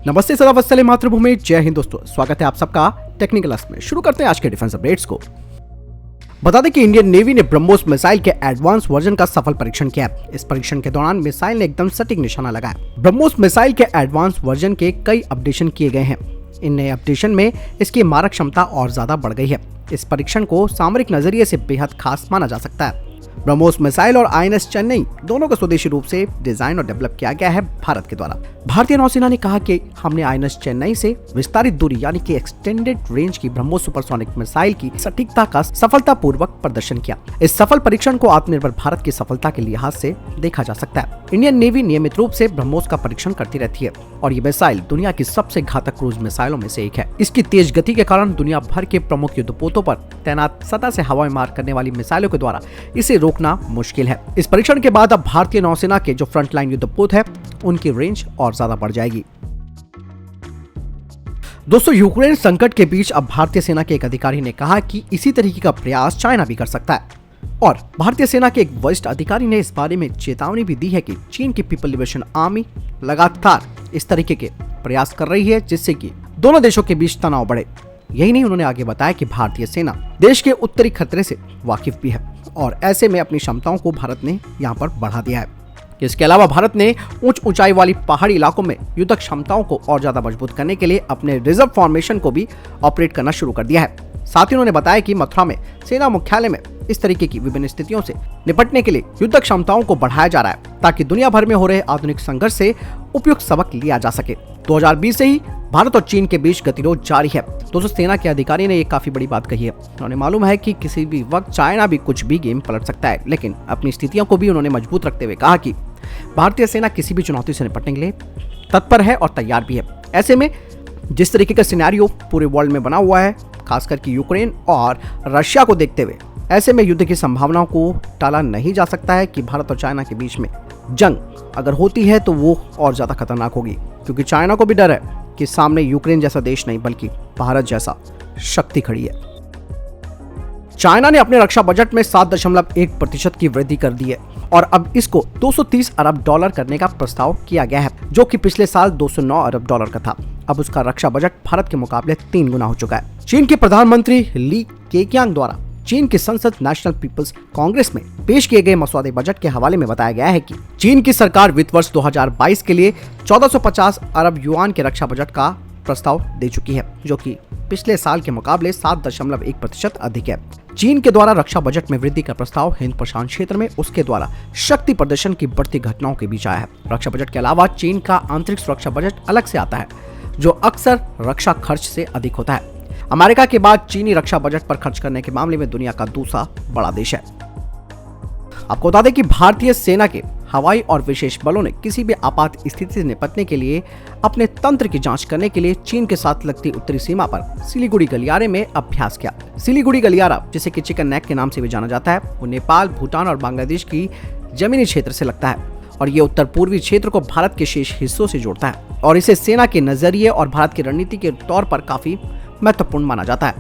नमस्ते, सलाम वस्सलाम मातृभूमि, जय हिंद दोस्तों। स्वागत है आप सबका टेक्निकल क्लास में। शुरू करते हैं आज के डिफेंस अपडेट्स को। बता दें कि इंडियन नेवी ने ब्रह्मोस मिसाइल के एडवांस वर्जन का सफल परीक्षण किया। इस परीक्षण के दौरान मिसाइल ने एकदम सटीक निशाना लगाया। ब्रह्मोस मिसाइल के एडवांस वर्जन के कई अपडेशन किए गए हैं। इन नए अपडेशन में इसकी मारक क्षमता और ज्यादा बढ़ गई है। इस परीक्षण को सामरिक नजरिए से बेहद खास माना जा सकता है। ब्रह्मोस मिसाइल और आईएनएस चेन्नई दोनों को स्वदेशी रूप से डिजाइन और डेवलप किया गया है भारत के द्वारा। भारतीय नौसेना ने कहा कि हमने आईएनएस चेन्नई से विस्तारित दूरी यानी कि एक्सटेंडेड रेंज की ब्रह्मोस सुपरसोनिक मिसाइल की सटीकता का सफलतापूर्वक प्रदर्शन किया। इस सफल परीक्षण को आत्मनिर्भर भारत की सफलता के लिहाज से देखा जा सकता है। इंडियन नेवी नियमित रूप से ब्रह्मोस का परीक्षण करती रहती है और ये मिसाइल दुनिया की सबसे घातक क्रूज मिसाइलों में से एक है। इसकी तेज गति के कारण दुनिया भर के प्रमुख युद्धपोतों पर तैनात सतह से हवा में मार करने वाली मिसाइलों के द्वारा इसे रोकना मुश्किल है। इस परीक्षण के बाद अब भारतीय नौसेना के जो फ्रंटलाइन युद्धपोत है उनकी रेंज और ज्यादा बढ़ जाएगी। दोस्तों, यूक्रेन संकट के बीच अब भारतीय सेना के एक अधिकारी ने कहा कि इसी तरीके का प्रयास चाइना भी कर सकता है और भारतीय सेना के एक वरिष्ठ अधिकारी ने इस बारे में चेतावनी भी दी है कि चीन की पीपल लिबरेशन आर्मी लगातार इस तरीके के प्रयास कर रही है जिससे कि दोनों देशों के बीच तनाव बढ़े। यही नहीं, उन्होंने आगे बताया कि भारतीय सेना देश के उत्तरी खतरे से वाकिफ भी है और ऐसे में अपनी क्षमताओं को भारत ने यहाँ पर बढ़ा दिया है। इसके अलावा भारत ने उच्च ऊंचाई वाली पहाड़ी इलाकों में युद्धक क्षमताओं को और ज्यादा मजबूत करने के लिए अपने रिजर्व फॉर्मेशन को भी ऑपरेट करना शुरू कर दिया है। साथ ही उन्होंने बताया कि मथुरा में सेना मुख्यालय में इस तरीके की विभिन्न स्थितियों से निपटने के लिए युद्धक क्षमताओं को बढ़ाया जा रहा है ताकि दुनिया भर में हो रहे आधुनिक संघर्ष से उपयुक्त सबक लिया जा सके। 2020 से ही भारत और चीन के बीच गतिरोध जारी है। दोस्तों, सेना के अधिकारी ने ये काफी बड़ी बात कही है। उन्होंने मालूम है कि किसी भी वक्त चाइना भी कुछ भी गेम पलट सकता है, लेकिन अपनी स्थितियों को भी उन्होंने मजबूत रखते हुए कहा कि भारतीय सेना किसी भी चुनौती से निपटने के लिए तत्पर है और तैयार भी है। ऐसे में जिस तरीके का सिनेरियो पूरे वर्ल्ड में बना हुआ है, खासकर कि यूक्रेन और रशिया को देखते हुए, ऐसे में युद्ध की संभावनाओं को टाला नहीं जा सकता है कि भारत और चाइना के बीच में जंग अगर होती है तो वो और ज्यादा खतरनाक होगी, क्योंकि चाइना को भी डर है कि सामने यूक्रेन जैसा देश नहीं बल्कि भारत जैसा शक्ति खड़ी है। चाइना ने अपने रक्षा बजट में 7.1% की वृद्धि कर दी है और अब इसको 230 अरब डॉलर करने का प्रस्ताव किया गया है, जो कि पिछले साल 209 अरब डॉलर का था। अब उसका रक्षा बजट भारत के मुकाबले 3 गुना हो चुका है। चीन के प्रधानमंत्री ली केक्यांग द्वारा चीन की संसद नेशनल पीपल्स कांग्रेस में पेश किए गए मसौदे बजट के हवाले में बताया गया है कि चीन की सरकार वित्त वर्ष 2022 के लिए 1450 अरब युआन के रक्षा बजट का प्रस्ताव दे चुकी है, जो कि पिछले साल के मुकाबले 7.1% अधिक है। चीन के द्वारा रक्षा बजट में वृद्धि का प्रस्ताव हिंद प्रशांत क्षेत्र में उसके द्वारा शक्ति प्रदर्शन की बढ़ती घटनाओं के बीच आया है। रक्षा बजट के अलावा चीन का आंतरिक सुरक्षा बजट अलग से आता है, जो अक्सर रक्षा खर्च से अधिक होता है। अमेरिका के बाद चीनी रक्षा बजट पर खर्च करने के मामले में दुनिया का दूसरा बड़ा देश है। आपको बता दें कि भारतीय सेना के हवाई और विशेष बलों ने किसी भी आपात स्थिति से निपटने के लिए अपने तंत्र की जांच करने के लिए चीन के साथ लगती उत्तरी सीमा पर सिलीगुड़ी गलियारे में अभ्यास किया। सिलीगुड़ी गलियारा, जिसे कि चिकन नेक के नाम से भी जाना जाता है, वो नेपाल, भूटान और बांग्लादेश की जमीनी क्षेत्र से लगता है और ये उत्तर पूर्वी क्षेत्र को भारत के शेष हिस्सों से जोड़ता है और इसे सेना के नजरिए और भारत की रणनीति के तौर पर काफी महत्वपूर्ण माना जाता है।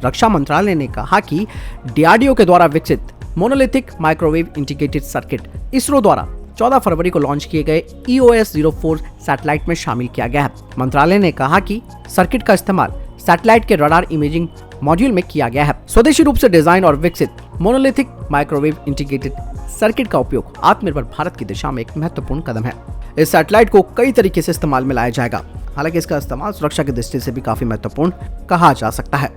रक्षा मंत्रालय ने कहा कि डीआरडीओ के द्वारा विकसित monolithic microwave integrated circuit ISRO द्वारा 14 फरवरी को लॉन्च किए गए EOS-04 सैटेलाइट में शामिल किया गया है। मंत्रालय ने कहा कि सर्किट का इस्तेमाल सैटेलाइट के रडार इमेजिंग मॉड्यूल में किया गया है। स्वदेशी रूप से डिजाइन और विकसित मोनोलिथिक माइक्रोवेव इंटीग्रेटेड सर्किट का उपयोग आत्मनिर्भर भारत की दिशा में एक महत्वपूर्ण कदम है। इस सैटेलाइट को कई तरीके से इस्तेमाल में लाया जाएगा, हालांकि इसका इस्तेमाल सुरक्षा की दृष्टि से भी काफी महत्वपूर्ण कहा जा सकता है।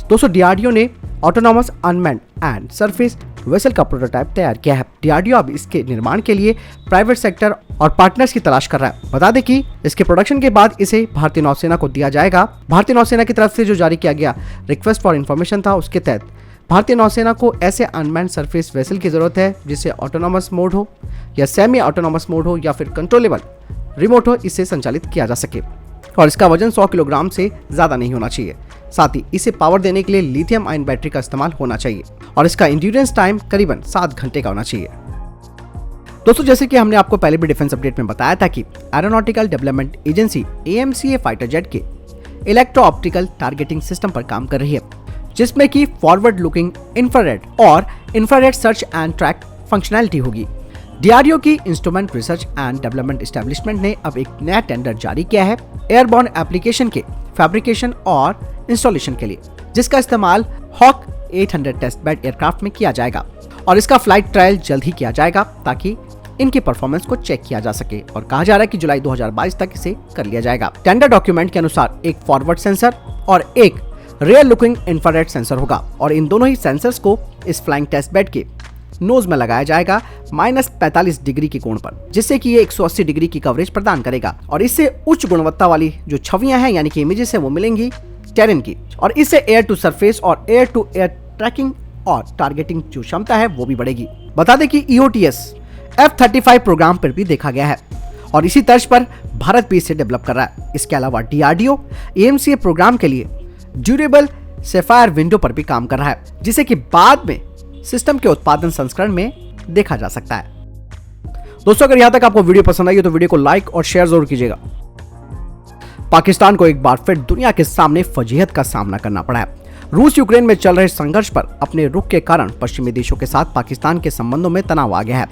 दोस्तों, डीआरडीओ ने autonomous unmanned and surface vessel का प्रोटोटाइप तैयार किया है। डीआरडीओ अब इसके निर्माण के लिए प्राइवेट सेक्टर और पार्टनर्स की तलाश कर रहा है। बता दें कि इसके प्रोडक्शन के बाद इसे भारतीय नौसेना को दिया जाएगा। भारतीय नौसेना की तरफ से जो जारी किया गया रिक्वेस्ट फॉर इन्फॉर्मेशन था, उसके तहत भारतीय नौसेना को ऐसे अनमैन्ड सरफेस वेसल की जरूरत है जिसे ऑटोनॉमस मोड हो या सेमी ऑटोनॉमस मोड हो या फिर कंट्रोलेबल रिमोट हो, इसे संचालित किया जा सके और इसका वजन 100 किलोग्राम से ज्यादा नहीं होना चाहिए। साथ ही इसे पावर देने के लिए लिथियम आयन बैटरी का इस्तेमाल होना चाहिए और इसका एंड्योरेंस टाइम करीबन 7 घंटे का होना चाहिए। दोस्तों, जैसे कि हमने आपको पहले भी डिफेंस अपडेट में बताया था कि aeronautical development agency AMCA fighter jet के इलेक्ट्रो ऑप्टिकल टारगेटिंग सिस्टम पर काम कर रही है, जिसमें कि फॉरवर्ड लुकिंग इंफ्रारेड और infrared search and track functionality होगी। डीआरडीओ की instrument research and development establishment ने अब एक नया टेंडर जारी किया है एयरबॉर्न एप्लीकेशन के फैब्रिकेशन और इंस्टॉलेशन के लिए, जिसका इस्तेमाल हॉक 800 टेस्ट बेड एयरक्राफ्ट में किया जाएगा और इसका फ्लाइट ट्रायल जल्द ही किया जाएगा ताकि इनकी परफॉर्मेंस को चेक किया जा सके और कहा जा रहा है कि जुलाई 2022 तक इसे कर लिया जाएगा। टेंडर डॉक्यूमेंट के अनुसार एक फॉरवर्ड सेंसर और एक रियर लुकिंग इंफ्रारेड सेंसर होगा और इन दोनों ही सेंसर्स को इस फ्लाइंग टेस्ट बेड के नोज में लगाया जाएगा -45 डिग्री के कोण पर, जिससे कि ये 180 डिग्री की कवरेज प्रदान करेगा और इससे उच्च गुणवत्ता वाली जो छवियां हैं यानी कि इमेजेस है वो मिलेंगी टेरेन की, और इससे एयर टू सरफेस और एयर टू एयर ट्रैकिंग और टारगेटिंग जो क्षमता है वो भी बढ़ेगी। बता दें कि EOTS F-35 प्रोग्राम पर भी देखा गया है और इसी तर्ज पर भारत भी इसे डेवलप कर रहा है। इसके अलावा DRDO AMCA प्रोग्राम के लिए ड्यूरेबल सेफायर विंडो पर भी काम कर रहा है, जिसे कि बाद में सिस्टम के उत्पादन संस्करण में देखा जा सकता है। दोस्तों, अगर यहां तक आपको वीडियो पसंद आई हो तो वीडियो को लाइक और शेयर जरूर कीजिएगा। पाकिस्तान को एक बार फिर दुनिया के सामने फजीहत का सामना करना पड़ा है। रूस यूक्रेन में चल रहे संघर्ष पर अपने रुख के कारण पश्चिमी देशों के साथ पाकिस्तान के संबंधों में तनाव आ गया है।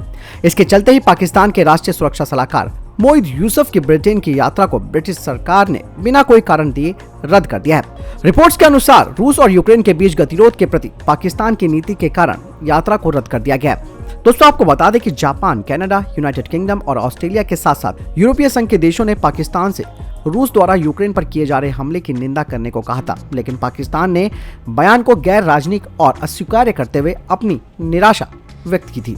इसके चलते ही पाकिस्तान के राष्ट्रीय सुरक्षा सलाहकार मोईद यूसुफ की ब्रिटेन की यात्रा को ब्रिटिश सरकार ने बिना कोई कारण दिए रद्द कर दिया है। रिपोर्ट्स के अनुसार रूस और यूक्रेन के बीच गतिरोध के प्रति पाकिस्तान की नीति के कारण यात्रा को रद्द कर दिया गया है। दोस्तों, आपको बता दें कि जापान, कनाडा, यूनाइटेड किंगडम और ऑस्ट्रेलिया के साथ साथ यूरोपीय संघ के देशों ने पाकिस्तान से रूस द्वारा यूक्रेन पर किए जा रहे हमले की निंदा करने को कहा था, लेकिन पाकिस्तान ने बयान को गैर राजनीतिक और अस्वीकार्य करते हुए अपनी निराशा व्यक्त की थी।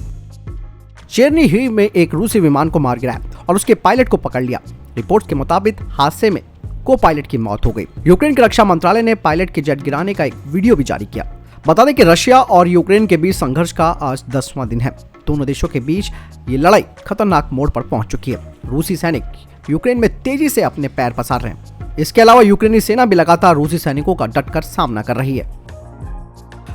चेरनी हिव में एक रूसी विमान को मार गिराया और उसके पायलट को पकड़ लिया। रिपोर्ट्स के मुताबिक हादसे में को पायलट की मौत हो गई। यूक्रेन के रक्षा मंत्रालय ने पायलट के जेट गिराने का एक वीडियो भी जारी किया। बता दें कि रशिया और यूक्रेन के बीच संघर्ष का आज 10वां दिन है। दोनों देशों के बीच ये लड़ाई खतरनाक मोड़ पर पहुंच चुकी है। रूसी सैनिक यूक्रेन में तेजी से अपने पैर पसार रहे हैं। इसके अलावा यूक्रेनी सेना भी लगातार रूसी सैनिकों का डटकर सामना कर रही है।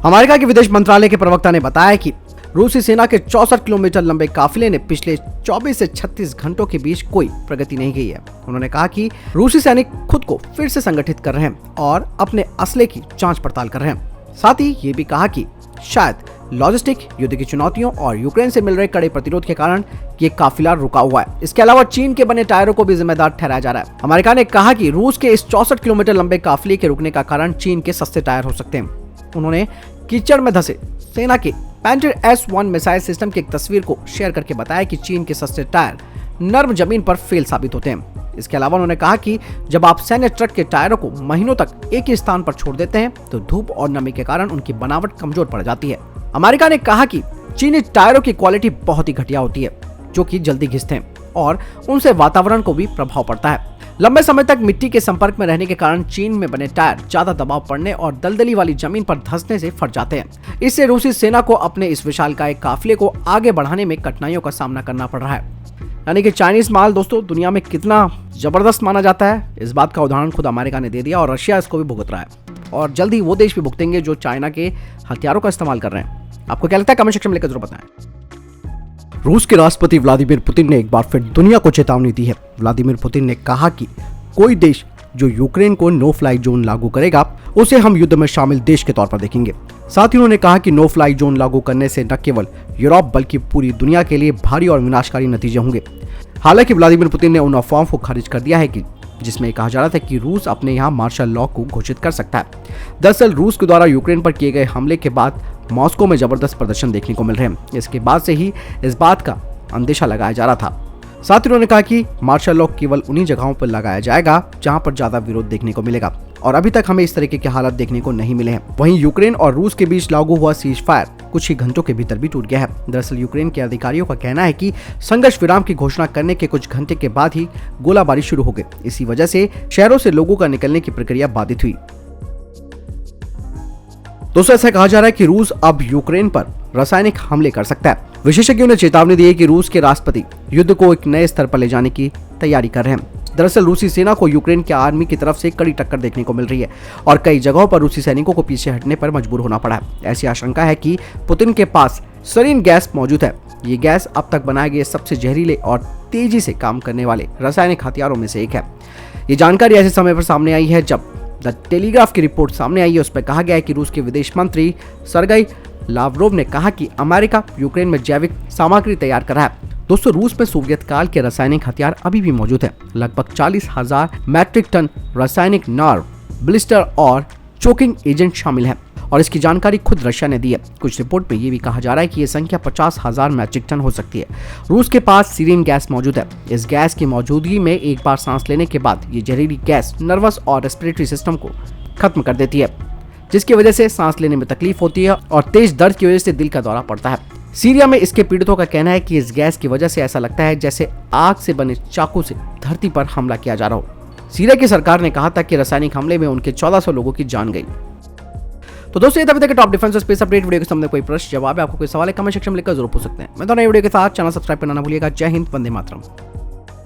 अमेरिका के विदेश मंत्रालय के प्रवक्ता ने बताया कि रूसी सेना के 64 किलोमीटर लंबे काफिले ने पिछले 24 से 36 घंटों के बीच कोई प्रगति नहीं की है। उन्होंने कहा कि रूसी सैनिक खुद को फिर से संगठित कर रहे हैं और अपने असले की जांच पड़ताल कर रहे हैं। साथ ही ये भी कहा कि शायद लॉजिस्टिक, युद्ध की चुनौतियों और यूक्रेन से मिल रहे कड़े प्रतिरोध के कारण ये काफिला रुका हुआ है। इसके अलावा चीन के बने टायरों को भी जिम्मेदार ठहराया जा रहा है। अमेरिका ने कहा कि रूस के इस 64 किलोमीटर लंबे काफिले के रुकने का कारण चीन के सस्ते टायर हो सकते हैं। उन्होंने कीचड़ में धंसे सेना के पैंटर S-1 मिसाइल सिस्टम की एक तस्वीर को शेयर करके बताया कि चीन के सस्ते टायर नर्म जमीन पर फेल साबित होते हैं। इसके अलावा उन्होंने कहा कि जब आप सैन्य ट्रक के टायरों को महीनों तक एक ही स्थान पर छोड़ देते हैं तो धूप और नमी के कारण उनकी बनावट कमजोर पड़ जाती है। अमेरिका ने कहा कि चीनी टायरों की क्वालिटी बहुत ही घटिया होती है, जो कि जल्दी घिसते हैं और उनसे वातावरण को भी प्रभाव पड़ता है। लंबे समय तक मिट्टी के संपर्क में रहने के कारण चीन में बने टायर ज्यादा दबाव पड़ने और दलदली वाली जमीन पर धंसने से फट जाते हैं। इससे रूसी सेना को अपने इस विशालकाय काफिले को आगे बढ़ाने में कठिनाइयों का सामना करना पड़ रहा है। यानी कि चाइनीज माल दोस्तों दुनिया में कितना जबरदस्त माना जाता है, इस बात का उदाहरण खुद अमेरिका ने दे दिया और रशिया इसको भी भुगत रहा है और जल्द ही वो देश भी भुगतेंगे जो चाइना के हथियारों का इस्तेमाल कर रहे हैं। आपको क्या लगता है? कमेंट सेक्शन में लिखकर जरूर बताएं। रूस के राष्ट्रपति व्लादिमीर पुतिन ने एक बार फिर दुनिया को चेतावनी दी है। व्लादिमीर पुतिन ने कहा कि कोई देश जो यूक्रेन को नो फ्लाई जोन लागू करेगा उसे हम युद्ध में शामिल देश के तौर पर देखेंगे। साथ ही उन्होंने कहा कि नो फ्लाई जोन लागू करने से न केवल यूरोप बल्कि पूरी दुनिया के लिए भारी और विनाशकारी नतीजे होंगे। हालांकि व्लादिमीर पुतिन ने उन अफवाहों को खारिज कर दिया है कि जिसमें कहा जा रहा था कि रूस अपने यहाँ मार्शल लॉ को घोषित कर सकता है। दरअसल रूस के द्वारा यूक्रेन पर किए गए हमले के बाद मॉस्को में जबरदस्त प्रदर्शन देखने को मिल रहे हैं। इसके बाद से ही इस बात का अंदेशा लगाया जा रहा था। साथ ही उन्होंने कहा कि मार्शल लॉ केवल उन्हीं जगहों पर लगाया जाएगा जहां पर ज्यादा विरोध देखने को मिलेगा और अभी तक हमें इस तरीके के हालात देखने को नहीं मिले हैं। वहीं यूक्रेन और रूस के बीच लागू हुआ सीज फायर कुछ ही घंटों के भीतर भी टूट गया है। दरअसल यूक्रेन के अधिकारियों का कहना है कि संघर्ष विराम की घोषणा करने के कुछ घंटे के बाद ही गोलाबारी शुरू हो गई। इसी वजह से शहरों से लोगों का निकलने की प्रक्रिया बाधित हुई। दोस्तों, ऐसा कहा जा रहा है कि रूस अब यूक्रेन पर रासायनिक हमले कर सकता है। विशेषज्ञों ने चेतावनी दी है कि रूस के राष्ट्रपति युद्ध को एक नए स्तर पर ले जाने की तैयारी कर रहे हैं। दरअसल रूसी सेना को यूक्रेन के आर्मी की तरफ से कड़ी टक्कर देखने को मिल रही है और कई जगहों पर रूसी सैनिकों को पीछे हटने पर मजबूर होना पड़ा है। ऐसी आशंका है कि पुतिन के पास सरीन गैस मौजूद है। ये गैस अब तक बनाए गए सबसे जहरीले और तेजी से काम करने वाले रासायनिक हथियारों में से एक है। ये जानकारी ऐसे समय पर सामने आई है जब द टेलीग्राफ की रिपोर्ट सामने आई है। उस पर कहा गया है कि रूस के विदेश मंत्री सरगई लावरोव ने कहा कि अमेरिका यूक्रेन में जैविक सामग्री तैयार कर रहा है। दोस्तों, रूस में सोवियत काल के रासायनिक हथियार अभी भी मौजूद है। लगभग 40,000 मैट्रिक टन रासायनिक नार, ब्लिस्टर और चोकिंग एजेंट शामिल है और इसकी जानकारी खुद रशिया ने दी है। कुछ रिपोर्ट में ये भी कहा जा रहा है कि ये संख्या 50,000 मैट्रिक टन हो सकती है। रूस के पास सीरियन गैस मौजूद है। इस गैस की मौजूदगी में एक बार सांस लेने के बाद ये जहरीली गैस नर्वस और रेस्पिरेटरी सिस्टम को खत्म कर देती है, जिसकी वजह से सांस लेने में तकलीफ होती है और तेज दर्द की वजह से दिल का दौरा पड़ता है। सीरिया में इसके पीड़ितों का कहना है कि इस गैस की वजह से ऐसा लगता है जैसे आग से बने चाकू से धरती पर हमला किया जा रहा हो। सीरिया की सरकार ने कहा था कि रासायनिक हमले में उनके 1400 लोगों की जान गई। तो दोस्तों, ये अभी तक टॉप डिफेंस और स्पेस अपडेट वीडियो के सामने कोई प्रश्न जवाब है, आपको कोई सवाल है कमेंट सेक्शन में लिखकर जरूर पूछ सकते हैं। मैं दोनों वीडियो के साथ चैनल सब्सक्राइब करना ना भूलिएगा। जय हिंद, वंदे मातरम।